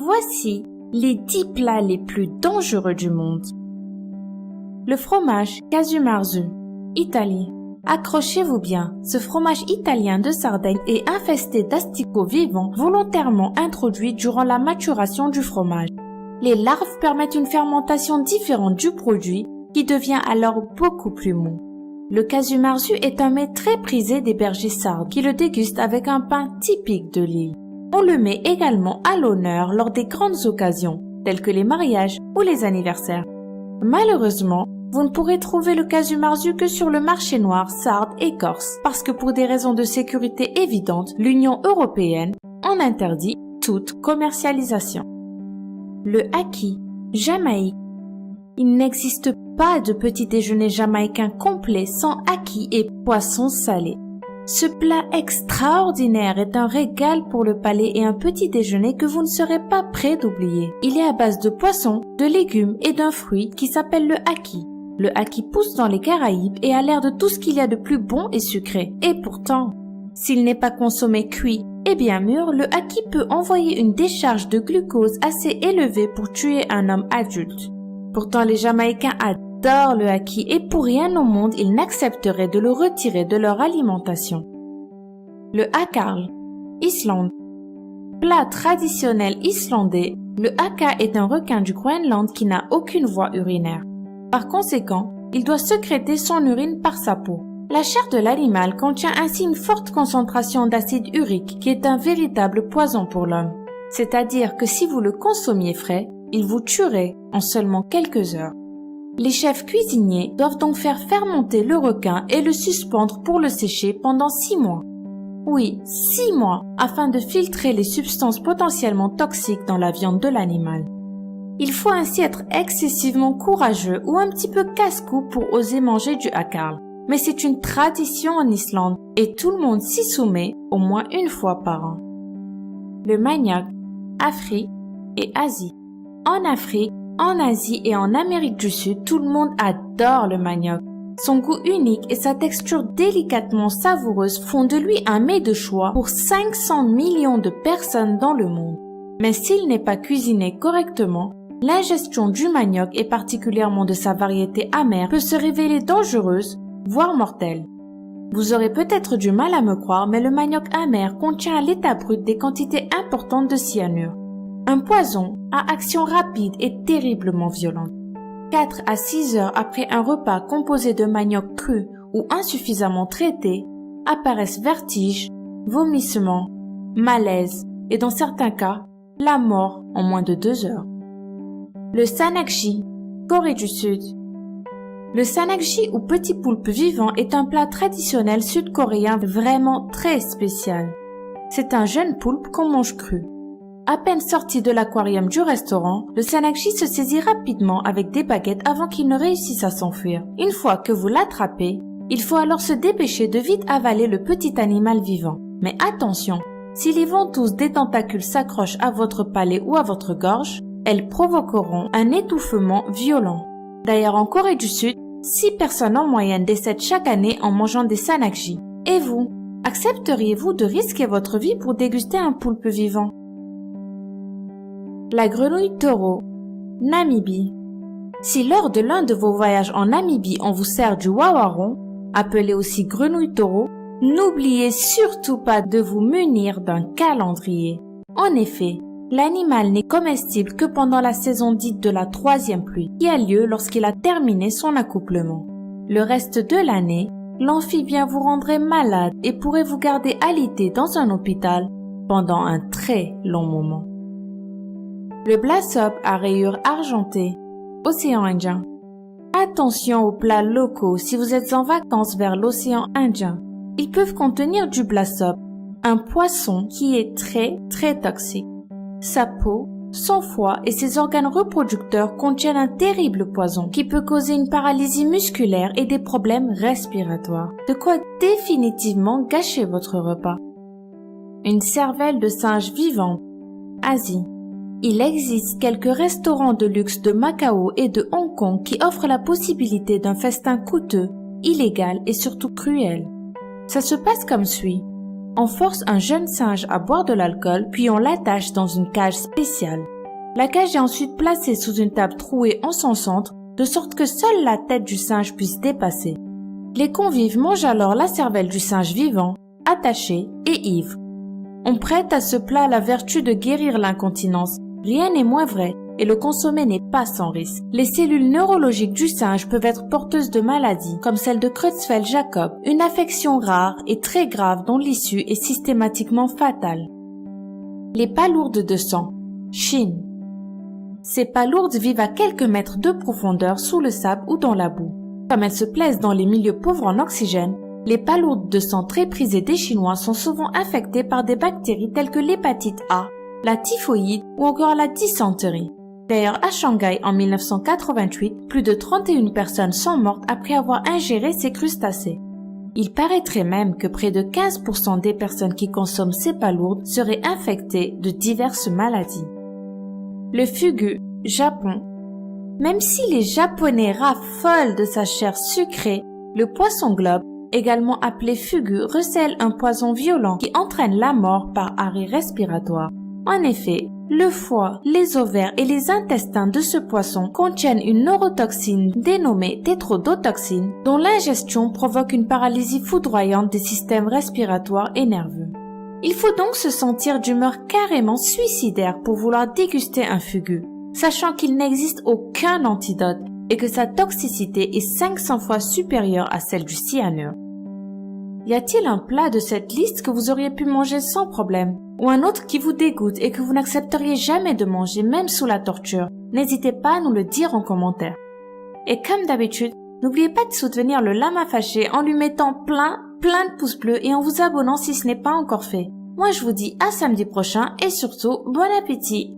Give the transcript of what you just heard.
Voici les 10 plats les plus dangereux du monde. Le fromage Casumarzu, Italie. Accrochez-vous bien, ce fromage italien de Sardaigne est infesté d'asticots vivants volontairement introduits durant la maturation du fromage. Les larves permettent une fermentation différente du produit qui devient alors beaucoup plus mou. Le Casumarzu est un mets très prisé des bergers sardes qui le dégustent avec un pain typique de l'île. On le met également à l'honneur lors des grandes occasions, telles que les mariages ou les anniversaires. Malheureusement, vous ne pourrez trouver le Casumarzu que sur le marché noir sarde et corse, parce que pour des raisons de sécurité évidentes, l'Union européenne en interdit toute commercialisation. Le Ackee, Jamaïque. Il n'existe pas de petit déjeuner jamaïcain complet sans ackee et poisson salé. Ce plat extraordinaire est un régal pour le palais et un petit déjeuner que vous ne serez pas prêt d'oublier. Il est à base de poisson, de légumes et d'un fruit qui s'appelle le ackee. Le ackee pousse dans les Caraïbes et a l'air de tout ce qu'il y a de plus bon et sucré. Et pourtant, s'il n'est pas consommé cuit et bien mûr, le ackee peut envoyer une décharge de glucose assez élevée pour tuer un homme adulte. Pourtant, les Jamaïcains adorent le ackee et pour rien au monde, ils n'accepteraient de le retirer de leur alimentation. Le Akal, Islande. Plat traditionnel islandais, le haka est un requin du Groenland qui n'a aucune voie urinaire. Par conséquent, il doit sécréter son urine par sa peau. La chair de l'animal contient ainsi une forte concentration d'acide urique qui est un véritable poison pour l'homme. C'est-à-dire que si vous le consommiez frais, il vous tuerait en seulement quelques heures. Les chefs cuisiniers doivent donc faire fermenter le requin et le suspendre pour le sécher pendant 6 mois. Oui, 6 mois, afin de filtrer les substances potentiellement toxiques dans la viande de l'animal. Il faut ainsi être excessivement courageux ou un petit peu casse-cou pour oser manger du akal. Mais c'est une tradition en Islande et tout le monde s'y soumet au moins une fois par an. Le manioc, Afrique et Asie. En Afrique, en Asie et en Amérique du Sud, tout le monde adore le manioc. Son goût unique et sa texture délicatement savoureuse font de lui un mets de choix pour 500 millions de personnes dans le monde. Mais s'il n'est pas cuisiné correctement, l'ingestion du manioc et particulièrement de sa variété amère peut se révéler dangereuse, voire mortelle. Vous aurez peut-être du mal à me croire, mais le manioc amer contient à l'état brut des quantités importantes de cyanure. Un poison à action rapide et terriblement violente. 4 à 6 heures après un repas composé de manioc cru ou insuffisamment traité, apparaissent vertiges, vomissements, malaise et dans certains cas, la mort en moins de 2 heures. Le sanakji, Corée du Sud. Le sanakji ou petit poulpe vivant est un plat traditionnel sud-coréen vraiment très spécial. C'est un jeune poulpe qu'on mange cru. À peine sorti de l'aquarium du restaurant, le sanakji se saisit rapidement avec des baguettes avant qu'il ne réussisse à s'enfuir. Une fois que vous l'attrapez, il faut alors se dépêcher de vite avaler le petit animal vivant. Mais attention, si les ventouses des tentacules s'accrochent à votre palais ou à votre gorge, elles provoqueront un étouffement violent. D'ailleurs, en Corée du Sud, 6 personnes en moyenne décèdent chaque année en mangeant des sanakji. Et vous, accepteriez-vous de risquer votre vie pour déguster un poulpe vivant? La grenouille taureau, Namibie. Si lors de l'un de vos voyages en Namibie on vous sert du wawaron, appelé aussi grenouille taureau, n'oubliez surtout pas de vous munir d'un calendrier. En effet, l'animal n'est comestible que pendant la saison dite de la 3e pluie, qui a lieu lorsqu'il a terminé son accouplement. Le reste de l'année, l'amphibien vous rendrait malade et pourrait vous garder alité dans un hôpital pendant un très long moment. Le blassop à rayures argentées, océan Indien. Attention aux plats locaux si vous êtes en vacances vers l'océan Indien. Ils peuvent contenir du blassop, un poisson qui est très toxique. Sa peau, son foie et ses organes reproducteurs contiennent un terrible poison qui peut causer une paralysie musculaire et des problèmes respiratoires. De quoi définitivement gâcher votre repas. Une cervelle de singe vivante, Asie. Il existe quelques restaurants de luxe de Macao et de Hong Kong qui offrent la possibilité d'un festin coûteux, illégal et surtout cruel. Ça se passe comme suit. On force un jeune singe à boire de l'alcool, puis on l'attache dans une cage spéciale. La cage est ensuite placée sous une table trouée en son centre, de sorte que seule la tête du singe puisse dépasser. Les convives mangent alors la cervelle du singe vivant, attaché et ivre. On prête à ce plat la vertu de guérir l'incontinence. Rien n'est moins vrai et le consommer n'est pas sans risque. Les cellules neurologiques du singe peuvent être porteuses de maladies comme celle de Creutzfeldt-Jakob, une affection rare et très grave dont l'issue est systématiquement fatale. Les palourdes de sang, Chine. Ces palourdes vivent à quelques mètres de profondeur sous le sable ou dans la boue. Comme elles se plaisent dans les milieux pauvres en oxygène, les palourdes de sang très prisées des Chinois sont souvent infectées par des bactéries telles que l'hépatite A, la typhoïde ou encore la dysenterie. D'ailleurs, à Shanghai en 1988, plus de 31 personnes sont mortes après avoir ingéré ces crustacés. Il paraîtrait même que près de 15% des personnes qui consomment ces palourdes seraient infectées de diverses maladies. Le fugu, Japon. Même si les Japonais raffolent de sa chair sucrée, le poisson globe, également appelé fugu, recèle un poison violent qui entraîne la mort par arrêt respiratoire. En effet, le foie, les ovaires et les intestins de ce poisson contiennent une neurotoxine dénommée tétrodotoxine, dont l'ingestion provoque une paralysie foudroyante des systèmes respiratoires et nerveux. Il faut donc se sentir d'humeur carrément suicidaire pour vouloir déguster un fugu, sachant qu'il n'existe aucun antidote et que sa toxicité est 500 fois supérieure à celle du cyanure. Y a-t-il un plat de cette liste que vous auriez pu manger sans problème, ou un autre qui vous dégoûte et que vous n'accepteriez jamais de manger même sous la torture? N'hésitez pas à nous le dire en commentaire. Et comme d'habitude, n'oubliez pas de soutenir le lama fâché en lui mettant plein de pouces bleus et en vous abonnant si ce n'est pas encore fait. Moi je vous dis à samedi prochain et surtout bon appétit!